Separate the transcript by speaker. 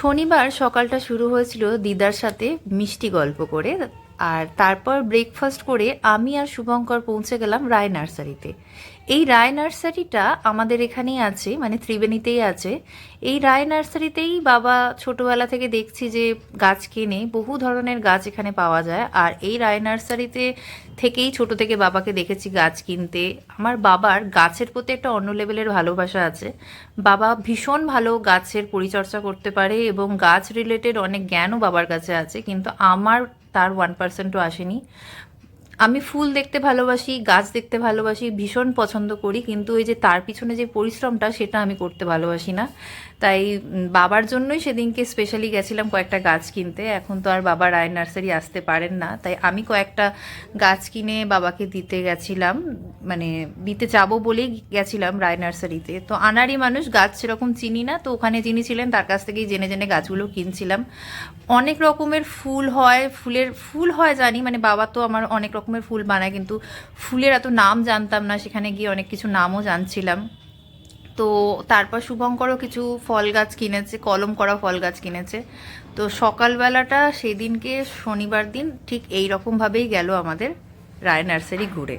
Speaker 1: শনিবার সকালটা শুরু হয়েছিল দিদার সাথে মিষ্টি গল্প করে। আর তারপর ব্রেকফাস্ট করে আমি আর শুভঙ্কর পৌঁছে গেলাম রায় নার্সারিতে। এই রায় নার্সারিটা আমাদের এখানেই আছে, মানে ত্রিবেণীতেই আছে। এই রায় নার্সারিতেই বাবা ছোটবেলা থেকে দেখছি যে গাছ কেনে, বহু ধরনের গাছ এখানে পাওয়া যায়। আর এই রায় নার্সারিতে থেকেই ছোট থেকে বাবাকে দেখেছি গাছ কিনতে। আমার বাবার গাছের প্রতি একটা অন্য লেভেলের ভালোবাসা আছে। বাবা ভীষণ ভালো গাছের পরিচর্যা করতে পারে এবং গাছ রিলেটেড অনেক জ্ঞানও বাবার কাছে আছে, কিন্তু আমার তার 1%ও আসেনি। আমি ফুল দেখতে ভালোবাসি, গাছ দেখতে ভালোবাসি, ভীষণ পছন্দ করি, কিন্তু ওই যে তার পিছনে যে পরিশ্রমটা সেটা আমি করতে ভালোবাসি না। তাই বাবার জন্যই সেদিনকে স্পেশালি গেছিলাম কয়েকটা গাছ কিনতে। এখন তো আর বাবা রায় নার্সারি আসতে পারেন না, তাই আমি কয়েকটা গাছ কিনে বাবাকে দিতে গেছিলাম, মানে দিতে যাবো বলেই গেছিলাম রায় নার্সারিতে। তো আনাড়ি মানুষ, গাছ সেরকম চিনি না, তো ওখানে যিনি ছিলেন তার কাছ থেকেই জেনে জেনে গাছগুলো কিনছিলাম। অনেক রকমের ফুল হয়, ফুল হয় জানি, মানে বাবা তো আমার অনেক রকমের ফুল বানায়, কিন্তু ফুলের এত নাম জানতাম না। সেখানে গিয়ে অনেক কিছু নামও জানছিলাম। তো তারপর শুভঙ্করও কিছু ফল গাছ কিনেছে, কলম করা ফল গাছ কিনেছে। তো সকালবেলাটা সেদিনকে, শনিবার দিন, ঠিক এই রকমভাবেই গেল আমাদের রায় নার্সারি ঘুরে।